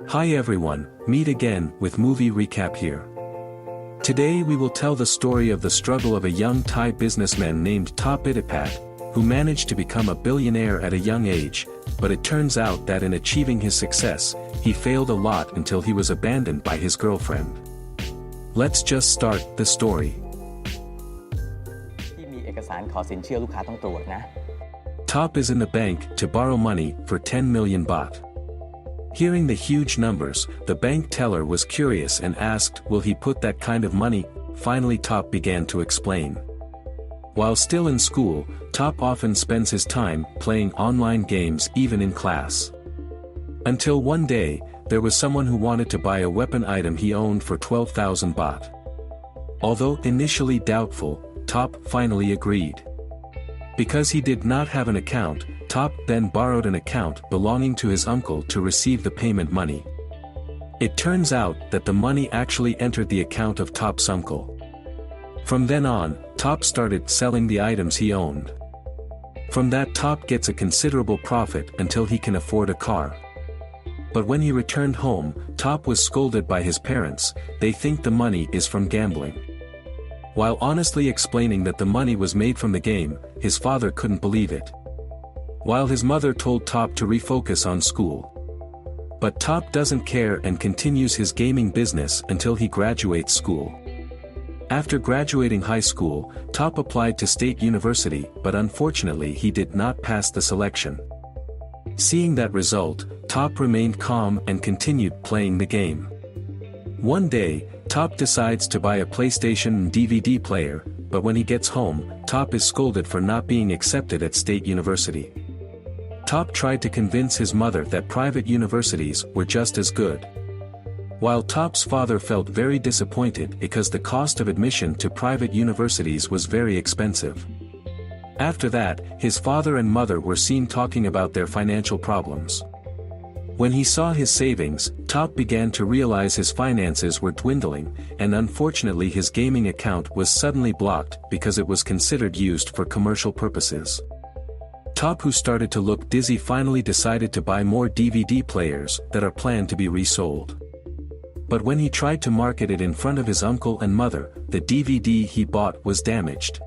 Hi everyone, meet again with movie recap here. Today we will tell the story of the struggle of a young Thai businessman named Ittipat, who managed to become a billionaire at a young age, but it turns out that in achieving his success, he failed a lot until he was abandoned by his girlfriend. Let's just start the story. ที่มีเอกสารขอสินเชื่อลูกค้าต้องตรวจนะ Top is in the bank to borrow money for 10 million baht. Hearing the huge numbers, the bank teller was curious and asked, will he put that kind of money? Finally Top began to explain. While still in school, Top often spends his time playing online games even in class. Until one day, there was someone who wanted to buy a weapon item he owned for 12,000 baht. Although initially doubtful, Top finally agreed. Because he did not have an account, Top then borrowed an account belonging to his uncle to receive the payment money. It turns out that the money actually entered the account of Top's uncle. From then on, Top started selling the items he owned. From that Top gets a considerable profit until he can afford a car. But when he returned home, Top was scolded by his parents. They think the money is from gambling. While honestly explaining that the money was made from the game, his father couldn't believe it. While his mother told Top to refocus on school. But Top doesn't care and continues his gaming business until he graduates school. After graduating high school, Top applied to State University, but unfortunately he did not pass the selection. Seeing that result, Top remained calm and continued playing the game. One day, Top decides to buy a PlayStation DVD player, but when he gets home, Top is scolded for not being accepted at State University. Top tried to convince his mother that private universities were just as good. While Top's father felt very disappointed because the cost of admission to private universities was very expensive. After that, his father and mother were seen talking about their financial problems. When he saw his savings, Top began to realize his finances were dwindling, and unfortunately his gaming account was suddenly blocked because it was considered used for commercial purposes. Top, who started to look dizzy, finally decided to buy more DVD players that are planned to be resold. But when he tried to market it in front of his uncle and mother, the DVD he bought was damaged.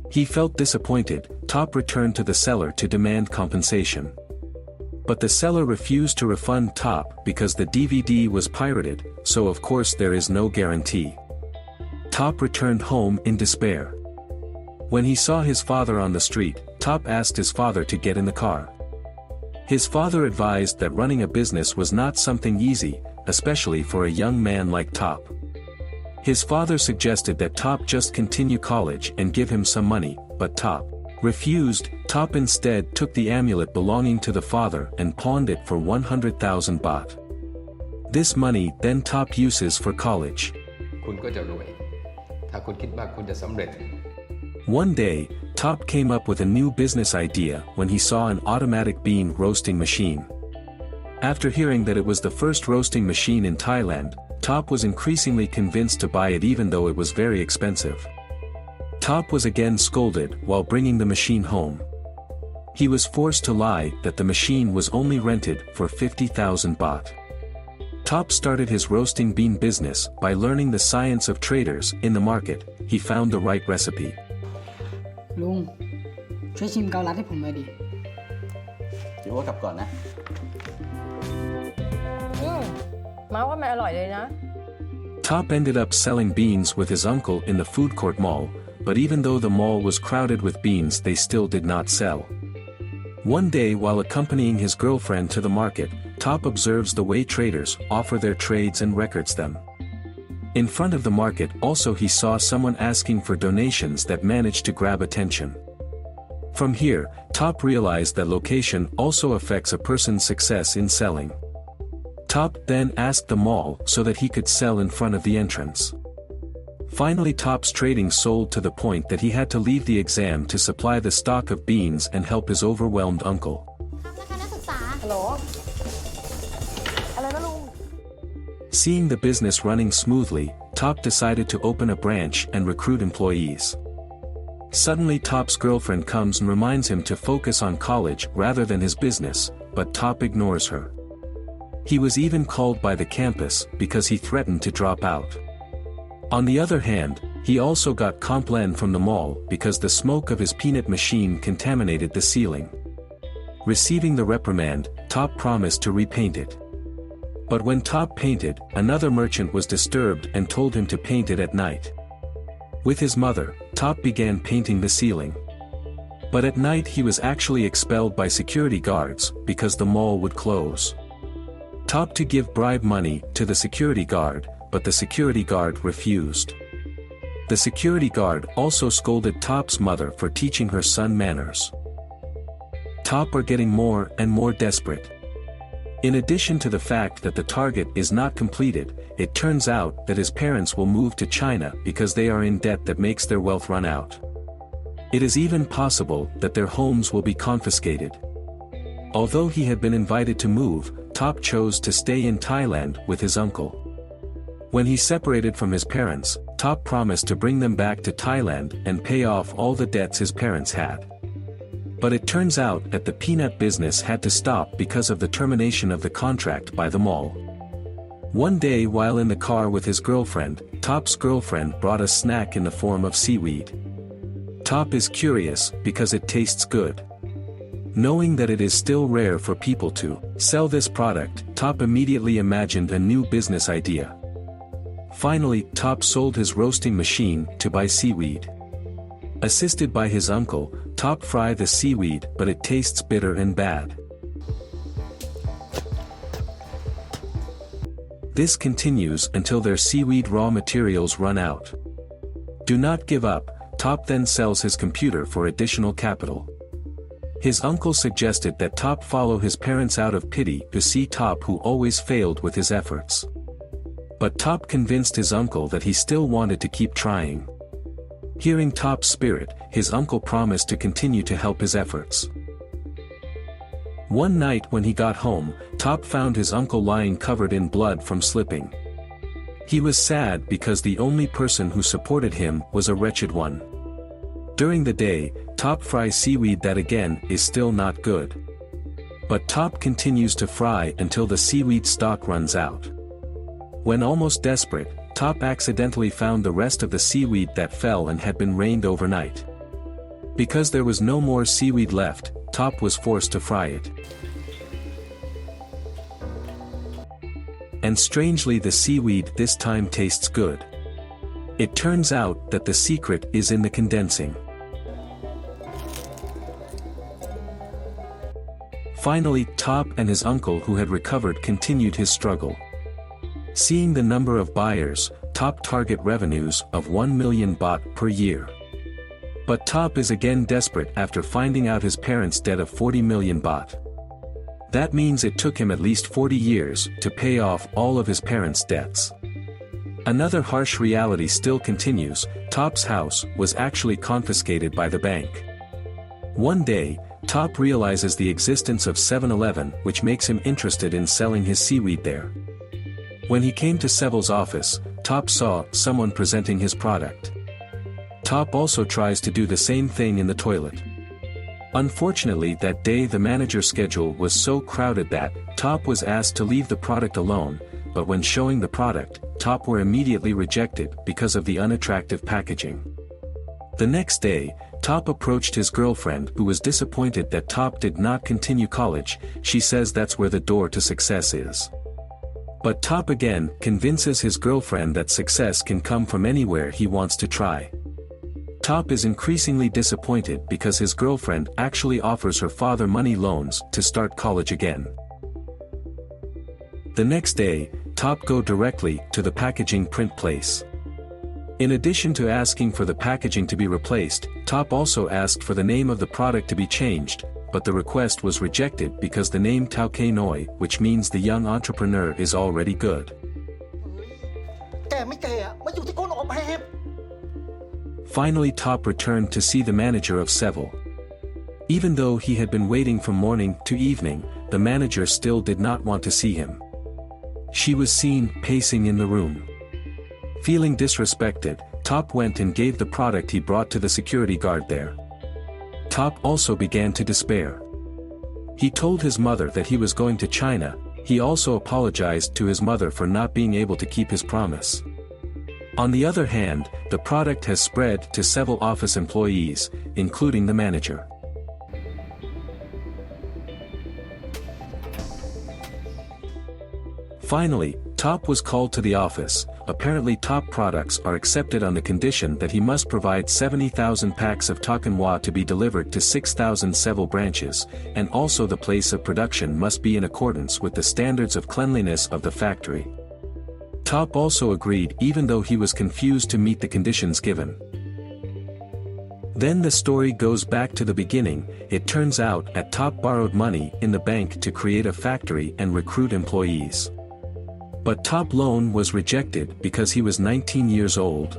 He felt disappointed. Top returned to the seller to demand compensation. But the seller refused to refund Top because the DVD was pirated, so of course there is no guarantee. Top returned home in despair. When he saw his father on the street, Top asked his father to get in the car. His father advised that running a business was not something easy, especially for a young man like Top. His father suggested that Top just continue college and give him some money, but Top refused. Top instead took the amulet belonging to the father and pawned it for 100,000 baht. This money then Top uses for college. คุณก็จะรวย ถ้าคุณคิดว่าคุณจะสำเร็จ One day, Top came up with a new business idea when he saw an automatic bean roasting machine. After hearing that it was the first roasting machine in Thailand, Top was increasingly convinced to buy it even though it was very expensive. Top was again scolded while bringing the machine home. He was forced to lie that the machine was only rented for 50,000 baht. Top started his roasting bean business by learning the science of traders in the market. He found the right recipe. ลุงช่วยชิมเกาลัดให้ผมหน่อยดิ ถือว่ากลับก่อนนะ มาว่ามันอร่อยเลยนะ Top ended up selling beans with his uncle in the food court mall, but even though the mall was crowded with beans they still did not sell. One day while accompanying his girlfriend to the market, Top observes the way traders offer their trades and records them. In front of the market also he saw someone asking for donations that managed to grab attention. From here, Top realized that location also affects a person's success in selling. Top then asked the mall so that he could sell in front of the entrance. Finally Top's trading sold to the point that he had to leave the exam to supply the stock of beans and help his overwhelmed uncle. Seeing the business running smoothly, Top decided to open a branch and recruit employees. Suddenly Top's girlfriend comes and reminds him to focus on college rather than his business, but Top ignores her. He was even called by the campus because he threatened to drop out. On the other hand, he also got complaint from the mall because the smoke of his peanut machine contaminated the ceiling. Receiving the reprimand, Top promised to repaint it. But when Top painted, another merchant was disturbed and told him to paint it at night. With his mother, Top began painting the ceiling. But at night he was actually expelled by security guards because the mall would close. Top to give bribe money to the security guard, but the security guard refused. The security guard also scolded Top's mother for teaching her son manners. Top are getting more and more desperate. In addition to the fact that the target is not completed, it turns out that his parents will move to China because they are in debt that makes their wealth run out. It is even possible that their homes will be confiscated. Although he had been invited to move, Top chose to stay in Thailand with his uncle. When he separated from his parents, Top promised to bring them back to Thailand and pay off all the debts his parents had. But it turns out that the peanut business had to stop because of the termination of the contract by the mall. One day while in the car with his girlfriend, Top's girlfriend brought a snack in the form of seaweed. Top is curious because it tastes good. Knowing that it is still rare for people to sell this product, Top immediately imagined a new business idea. Finally, Top sold his roasting machine to buy seaweed. Assisted by his uncle, Top fry the seaweed, but it tastes bitter and bad. This continues until their seaweed raw materials run out. Do not give up, Top then sells his computer for additional capital. His uncle suggested that Top follow his parents out of pity to see Top, who always failed with his efforts. But Top convinced his uncle that he still wanted to keep trying. Hearing Top's spirit, his uncle promised to continue to help his efforts. One night when he got home, Top found his uncle lying covered in blood from slipping. He was sad because the only person who supported him was a wretched one. During the day, Top fries seaweed that again is still not good. But Top continues to fry until the seaweed stock runs out. When almost desperate, Top accidentally found the rest of the seaweed that fell and had been rained overnight. Because there was no more seaweed left, Top was forced to fry it. And strangely, the seaweed this time tastes good. It turns out that the secret is in the condensing. Finally, Top and his uncle, who had recovered, continued his struggle. Seeing the number of buyers, Top target revenues of 1 million baht per year. But Top is again desperate after finding out his parents' debt of 40 million baht. That means it took him at least 40 years to pay off all of his parents' debts. Another harsh reality still continues. Top's house was actually confiscated by the bank. One day, Top realizes the existence of 7-Eleven, which makes him interested in selling his seaweed there. When he came to Seville's office, Top saw someone presenting his product. Top also tries to do the same thing in the toilet. Unfortunately, that day the manager's schedule was so crowded that Top was asked to leave the product alone, but when showing the product, Top were immediately rejected because of the unattractive packaging. The next day, Top approached his girlfriend, who was disappointed that Top did not continue college. She says that's where the door to success is. But Top again convinces his girlfriend that success can come from anywhere he wants to try. Top is increasingly disappointed because his girlfriend actually offers her father money loans to start college again. The next day, Top go directly to the packaging print place. In addition to asking for the packaging to be replaced, Top also asked for the name of the product to be changed, but the request was rejected because the name Tao Kei Noi, which means the young entrepreneur, is already good. Finally, Top returned to see the manager of Seville. Even though he had been waiting from morning to evening, the manager still did not want to see him. She was seen pacing in the room. Feeling disrespected, Top went and gave the product he brought to the security guard there. Top also began to despair. He told his mother that he was going to China, He also apologized to his mother for not being able to keep his promise. On the other hand, the product has spread to several office employees, including the manager. Finally, Top was called to the office. Apparently Top products are accepted on the condition that he must provide 70,000 packs of Tokenwa to be delivered to 6,000 several branches, and also the place of production must be in accordance with the standards of cleanliness of the factory. Top also agreed even though he was confused to meet the conditions given. Then the story goes back to the beginning. It turns out that Top borrowed money in the bank to create a factory and recruit employees. But Top loan was rejected because he was 19 years old.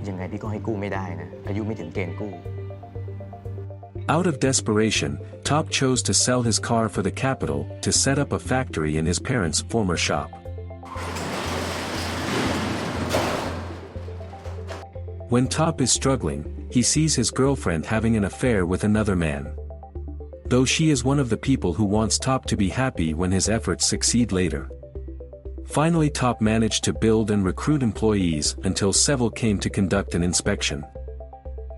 ยังไงพี่ก็ให้กู้ไม่ได้นะอายุไม่ถึงเกณฑ์กู้ Out of desperation, Top chose to sell his car for the capital to set up a factory in his parents' former shop. When Top is struggling, he sees his girlfriend having an affair with another man. Though she is one of the people who wants Top to be happy when his efforts succeed later. Finally Top managed to build and recruit employees until Seville came to conduct an inspection.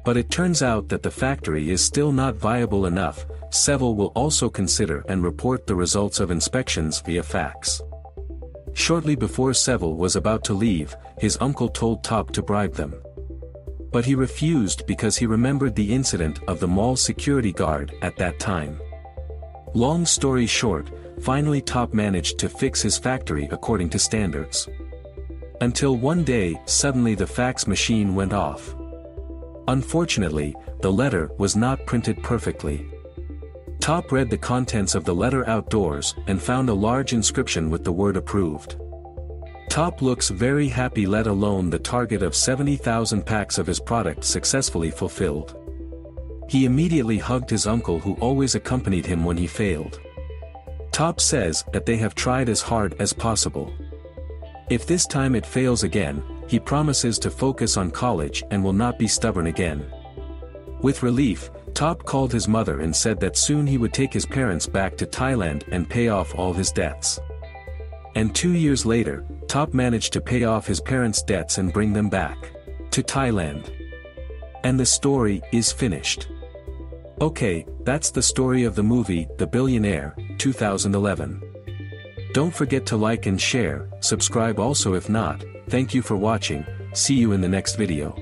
But it turns out that the factory is still not viable enough. Seville will also consider and report the results of inspections via fax. Shortly before Seville was about to leave, his uncle told Top to bribe them. But he refused because he remembered the incident of the mall security guard at that time. Long story short, finally Top managed to fix his factory according to standards. Until one day, suddenly the fax machine went off. Unfortunately, the letter was not printed perfectly. Top read the contents of the letter outdoors and found a large inscription with the word approved. Top looks very happy, let alone the target of 70,000 packs of his product successfully fulfilled. He immediately hugged his uncle who always accompanied him when he failed. Top says that they have tried as hard as possible. If this time it fails again, he promises to focus on college and will not be stubborn again. With relief, Top called his mother and said that soon he would take his parents back to Thailand and pay off all his debts. And 2 years later, Top managed to pay off his parents' debts and bring them back to Thailand. And the story is finished. Okay, that's the story of the movie, The Billionaire, 2011. Don't forget to like and share, subscribe also if not. Thank you for watching, see you in the next video.